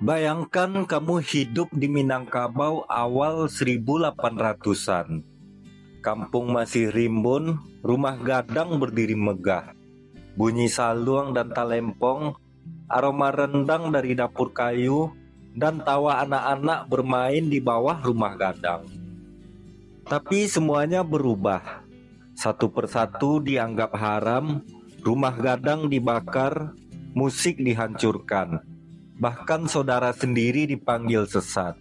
Bayangkan kamu hidup di Minangkabau awal 1800-an. Kampung masih rimbun, rumah gadang berdiri megah. Bunyi saluang dan talempong, aroma rendang dari dapur kayu, dan tawa anak-anak bermain di bawah rumah gadang. Tapi semuanya berubah. Satu persatu dianggap haram, rumah gadang dibakar, musik dihancurkan. Bahkan saudara sendiri dipanggil sesat.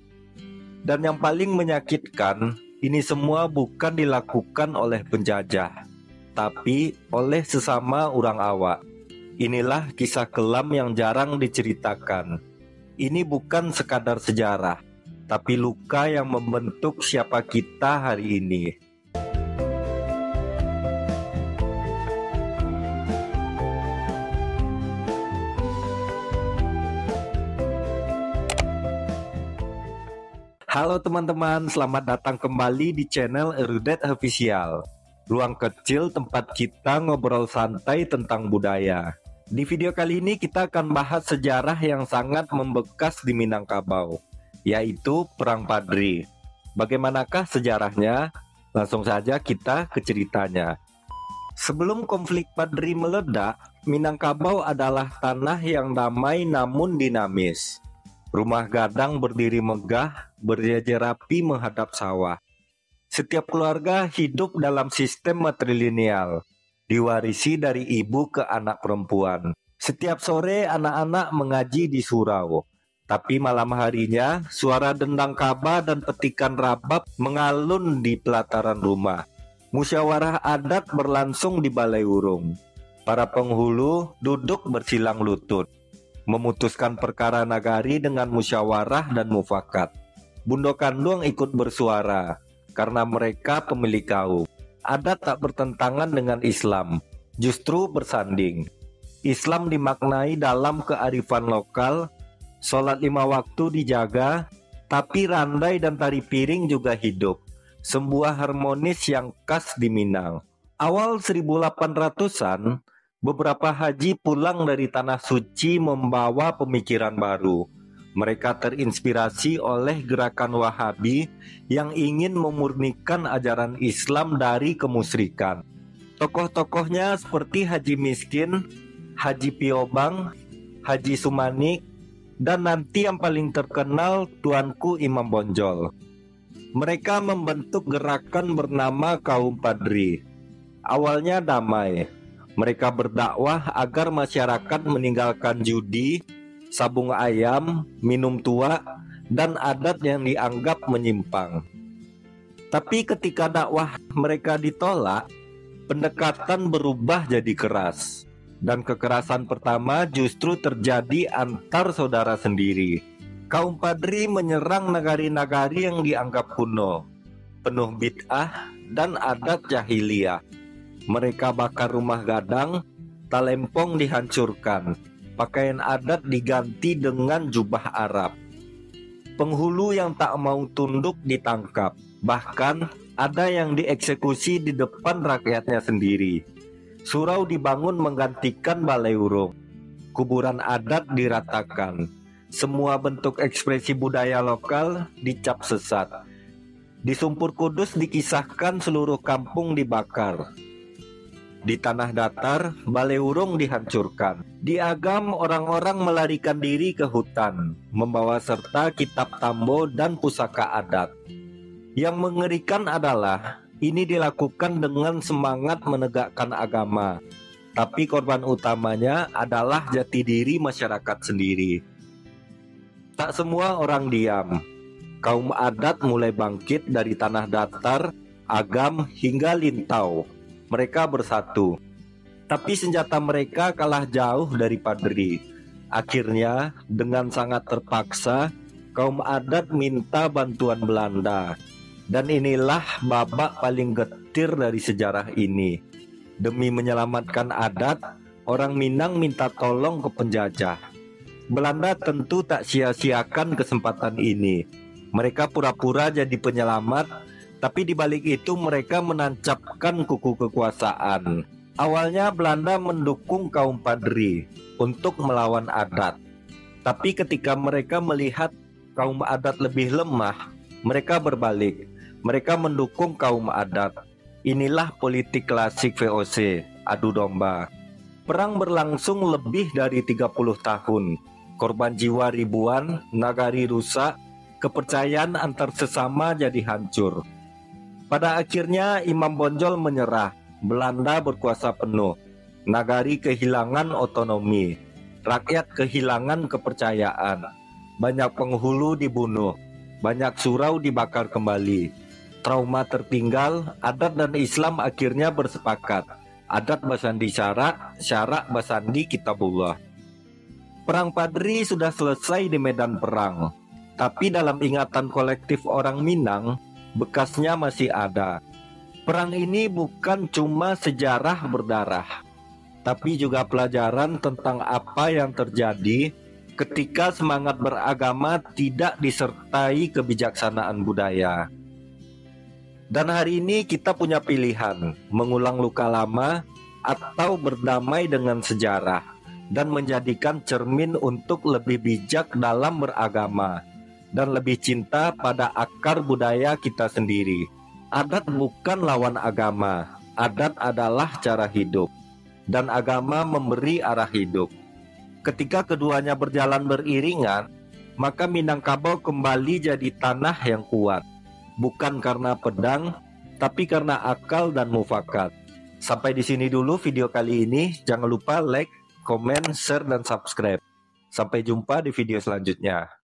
Dan yang paling menyakitkan, ini semua bukan dilakukan oleh penjajah, tapi oleh sesama orang awak. Inilah kisah kelam yang jarang diceritakan. Ini bukan sekadar sejarah, tapi luka yang membentuk siapa kita hari ini. Halo teman-teman, selamat datang kembali di channel Erudet Official. Ruang kecil tempat kita ngobrol santai tentang budaya. Di video kali ini kita akan bahas sejarah yang sangat membekas di Minangkabau, yaitu Perang Padri. Bagaimanakah sejarahnya? Langsung saja kita ke ceritanya. Sebelum konflik Padri meledak, Minangkabau adalah tanah yang damai namun dinamis. Rumah gadang berdiri megah, berjajar rapi menghadap sawah. Setiap keluarga hidup dalam sistem matrilineal, diwarisi dari ibu ke anak perempuan. Setiap sore anak-anak mengaji di surau, tapi malam harinya suara dendang kaba dan petikan rabab mengalun di pelataran rumah. Musyawarah adat berlangsung di balai urung. Para penghulu duduk bersilang lutut, memutuskan perkara nagari dengan musyawarah dan mufakat. Bundo Kandung ikut bersuara karena mereka pemilik kaum. Adat tak bertentangan dengan Islam, justru bersanding. Islam dimaknai dalam kearifan lokal, sholat 5 waktu dijaga, tapi randai dan tari piring juga hidup. Sebuah harmonis yang khas di Minang. Awal 1800-an, beberapa haji pulang dari Tanah Suci membawa pemikiran baru. Mereka terinspirasi oleh gerakan Wahabi yang ingin memurnikan ajaran Islam dari kemusyrikan. Tokoh-tokohnya seperti Haji Miskin, Haji Piobang, Haji Sumanik, dan nanti yang paling terkenal Tuanku Imam Bonjol. Mereka membentuk gerakan bernama Kaum Padri. Awalnya damai. Mereka berdakwah agar masyarakat meninggalkan judi, sabung ayam, minum tua, dan adat yang dianggap menyimpang. Tapi ketika dakwah mereka ditolak, pendekatan berubah jadi keras. Dan kekerasan pertama justru terjadi antar saudara sendiri. Kaum Padri menyerang nagari-nagari yang dianggap kuno, penuh bid'ah dan adat jahiliyah. Mereka bakar rumah gadang, talempong dihancurkan, pakaian adat diganti dengan jubah Arab. Penghulu yang tak mau tunduk ditangkap, bahkan ada yang dieksekusi di depan rakyatnya sendiri. Surau dibangun menggantikan balai urung. Kuburan adat diratakan. Semua bentuk ekspresi budaya lokal dicap sesat. Di Sumpur Kudus dikisahkan seluruh kampung dibakar. Di tanah datar, balai urung dihancurkan. Di Agam, orang-orang melarikan diri ke hutan, membawa serta kitab tambo dan pusaka adat. Yang mengerikan adalah, ini dilakukan dengan semangat menegakkan agama. Tapi korban utamanya adalah jati diri masyarakat sendiri. Tak semua orang diam. Kaum adat mulai bangkit dari tanah datar, Agam hingga Lintau. Mereka bersatu, tapi senjata mereka kalah jauh dari Padri. Akhirnya, dengan sangat terpaksa, kaum adat minta bantuan Belanda. Dan inilah babak paling getir dari sejarah ini. Demi menyelamatkan adat, orang Minang minta tolong ke penjajah. Belanda tentu tak sia-siakan kesempatan ini. Mereka pura-pura jadi penyelamat, tapi di balik itu mereka menancapkan kuku kekuasaan. Awalnya Belanda mendukung kaum Padri untuk melawan adat. Tapi ketika mereka melihat kaum adat lebih lemah, mereka berbalik. Mereka mendukung kaum adat. Inilah politik klasik VOC, adu domba. Perang berlangsung lebih dari 30 tahun. Korban jiwa ribuan, nagari rusak, kepercayaan antar sesama jadi hancur. Pada akhirnya Imam Bonjol menyerah. Belanda berkuasa penuh. Nagari kehilangan otonomi. Rakyat kehilangan kepercayaan. Banyak penghulu dibunuh. Banyak surau dibakar kembali. Trauma tertinggal, adat dan Islam akhirnya bersepakat. Adat Basandi Syarak, Syarak Basandi Kitabullah. Perang Padri sudah selesai di medan perang. Tapi dalam ingatan kolektif orang Minang, bekasnya masih ada. Perang ini bukan cuma sejarah berdarah, tapi juga pelajaran tentang apa yang terjadi ketika semangat beragama tidak disertai kebijaksanaan budaya. Dan hari ini kita punya pilihan, mengulang luka lama atau berdamai dengan sejarah dan menjadikan cermin untuk lebih bijak dalam beragama dan lebih cinta pada akar budaya kita sendiri. Adat bukan lawan agama, adat adalah cara hidup, dan agama memberi arah hidup. Ketika keduanya berjalan beriringan, maka Minangkabau kembali jadi tanah yang kuat. Bukan karena pedang, tapi karena akal dan mufakat. Sampai di sini dulu video kali ini. Jangan lupa like, komen, share, dan subscribe. Sampai jumpa di video selanjutnya.